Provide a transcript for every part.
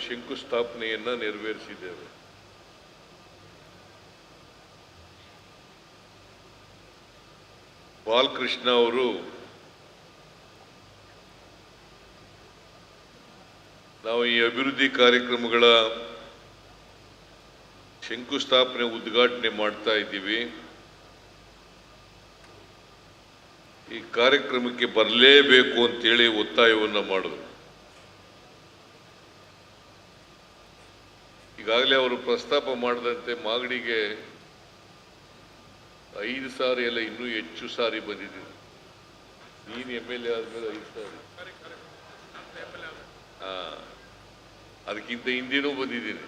ಶಂಕುಸ್ಥಾಪನೆಯನ್ನು ನೆರವೇರಿಸಿದ್ದೇವೆ. ಬಾಲಕೃಷ್ಣ ಅವರು ನಾವು ಈ ಅಭಿವೃದ್ಧಿ ಕಾರ್ಯಕ್ರಮಗಳ ಶಂಕುಸ್ಥಾಪನೆ ಉದ್ಘಾಟನೆ ಮಾಡ್ತಾ ಇದ್ದೀವಿ. ಈ ಕಾರ್ಯಕ್ರಮಕ್ಕೆ ಬರಲೇಬೇಕು ಅಂತೇಳಿ ಒತ್ತಾಯವನ್ನು ಮಾಡಿದ್ರು. ಈಗಾಗಲೇ ಅವರು ಪ್ರಸ್ತಾಪ ಮಾಡಿದಂತೆ ಮಾಗಡಿಗೆ 5 ಸಾರಿ ಎಲ್ಲ ಇನ್ನೂ ಹೆಚ್ಚು ಸಾರಿ ಬಂದಿದ್ದೀನಿ. ನೀನು MLA ಆದ್ಮೇಲೆ 5 ಸಾರಿ, ಅದಕ್ಕಿಂತ ಹಿಂದಿನೂ ಬಂದಿದ್ದೀನಿ.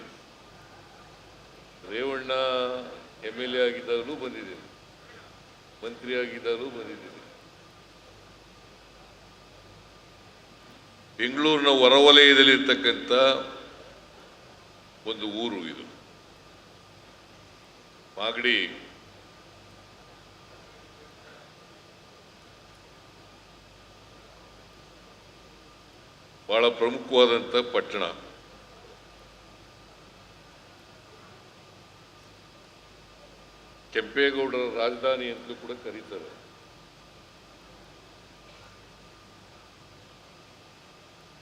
ರೇವಣ್ಣ MLA ಆಗಿದ್ದಾಗಲೂ ಬಂದಿದ್ದೀನಿ, ಮಂತ್ರಿ ಆಗಿದ್ದಾಗಲೂ ಬಂದಿದ್ದೀನಿ. ಬೆಂಗಳೂರಿನ ಹೊರವಲಯದಲ್ಲಿರ್ತಕ್ಕಂಥ ಒಂದು ಊರು ಇದು ಮಾಗಡಿ. ಬಹಳ ಪ್ರಮುಖವಾದಂಥ ಪಟ್ಟಣ. ಕೆಂಪೇಗೌಡರ ರಾಜಧಾನಿ ಅಂತಲೂ ಕೂಡ ಕರೀತಾರೆ.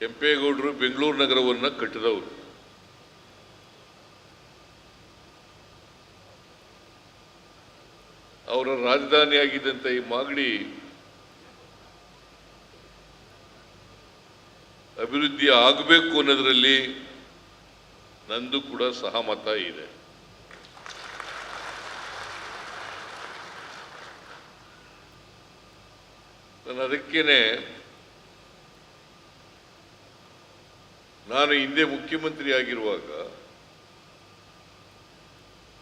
ಕೆಂಪೇಗೌಡರು ಬೆಂಗಳೂರು ನಗರವನ್ನು ಕಟ್ಟಿದವರು. ಅವರ ರಾಜಧಾನಿಯಾಗಿದ್ದಂಥ ಈ ಮಾಗಡಿ ಅಭಿವೃದ್ಧಿ ಆಗಬೇಕು ಅನ್ನೋದರಲ್ಲಿ ನಂದು ಕೂಡ ಸಹಮತ ಇದೆ. ನಾನು ಅದಕ್ಕೇನೆ ನಾನು ಹಿಂದೆ ಮುಖ್ಯಮಂತ್ರಿ ಆಗಿರುವಾಗ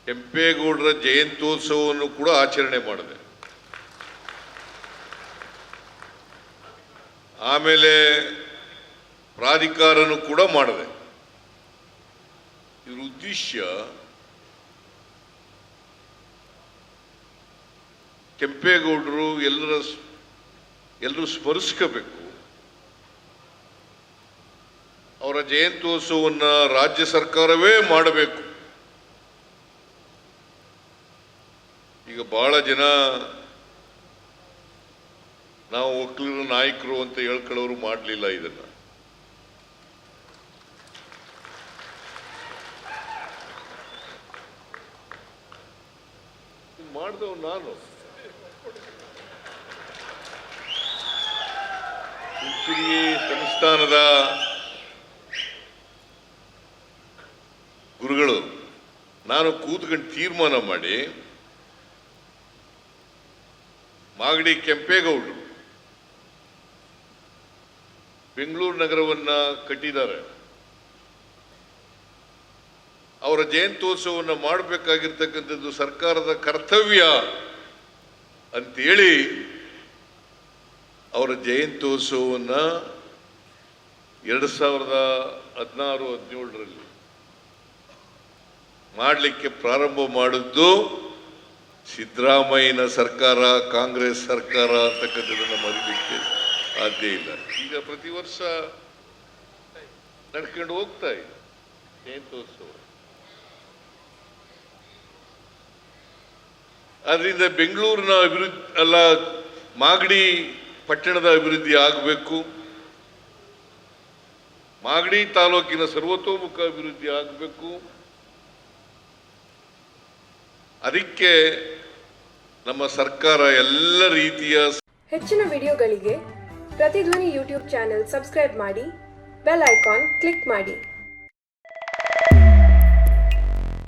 ಕೆಂಪೇಗೌಡರ ಜಯಂತ್ಯೋತ್ಸವವನ್ನು ಕೂಡ ಆಚರಣೆ ಮಾಡಿದೆ. ಆಮೇಲೆ ಪ್ರಾಧಿಕಾರನೂ ಕೂಡ ಮಾಡಿದೆ. ಇದ್ರ ಉದ್ದೇಶ ಕೆಂಪೇಗೌಡರು ಎಲ್ಲರೂ ಸ್ಮರಿಸ್ಕೋಬೇಕು. ಅವರ ಜಯಂತ್ಯೋತ್ಸವವನ್ನು ರಾಜ್ಯ ಸರ್ಕಾರವೇ ಮಾಡಬೇಕು. ಈಗ ಬಹಳ ಜನ ನಾವು ಒಕ್ಕಲಿಗರ ನಾಯಕರು ಅಂತ ಹೇಳ್ಕೊಳ್ಳೋರು ಮಾಡಲಿಲ್ಲ. ಇದನ್ನ ಮಾಡಿದವ್ ನಾನು. ಹುಚ್ಚುಗಿ ಸಂಸ್ಥಾನದ ಗುರುಗಳು ನಾನು ಕೂತ್ಕೊಂಡು ತೀರ್ಮಾನ ಮಾಡಿ ಮಾಗಡಿ ಕೆಂಪೇಗೌಡರು ಬೆಂಗಳೂರು ನಗರವನ್ನ ಕಟ್ಟಿದ್ದಾರೆ. ಅವರ ಜಯಂತ್ಯೋತ್ಸವವನ್ನು ಮಾಡಬೇಕಾಗಿರ್ತಕ್ಕಂಥದ್ದು ಸರ್ಕಾರದ ಕರ್ತವ್ಯ ಅಂತೇಳಿ ಅವರ ಜಯಂತ್ಯೋತ್ಸವವನ್ನು 2016-17 ಮಾಡಲಿಕ್ಕೆ ಪ್ರಾರಂಭ ಮಾಡಿದ್ದು ಸಿದ್ದರಾಮಯ್ಯನ ಸರ್ಕಾರ, ಕಾಂಗ್ರೆಸ್ ಸರ್ಕಾರ ಅಂತಕ್ಕಂಥದ್ದನ್ನು ಮರಿಲಿಕ್ಕೆ ಸಾಧ್ಯ ಇಲ್ಲ. ಈಗ ಪ್ರತಿ ವರ್ಷ ನಡ್ಕೊಂಡು ಹೋಗ್ತಾ ಇದೆ ಜಯಂತ್ಯೋತ್ಸವ. ಆದ್ರಿಂದ ಬೆಂಗಳೂರಿನ ಅಭಿವೃದ್ಧಿ ಅಲ್ಲ, ಮಾಗಡಿ ಪಟ್ಟಣದ ಅಭಿವೃದ್ಧಿ ಆಗಬೇಕು. ಮಾಗಡಿ ತಾಲೂಕಿನ ಸರ್ವತೋಮುಖ ಅಭಿವೃದ್ಧಿ ಆಗಬೇಕು. ಅದಕ್ಕೆ ನಮ್ಮ ಸರ್ಕಾರ ಎಲ್ಲ ರೀತಿಯ ಹೆಚ್ಚಿನ ವಿಡಿಯೋಗಳಿಗೆ ಪ್ರತಿಧ್ವನಿ ಯೂಟ್ಯೂಬ್ ಚಾನೆಲ್ ಸಬ್ಸ್ಕ್ರೈಬ್ ಮಾಡಿ, ಬೆಲ್ ಐಕಾನ್ ಕ್ಲಿಕ್ ಮಾಡಿ.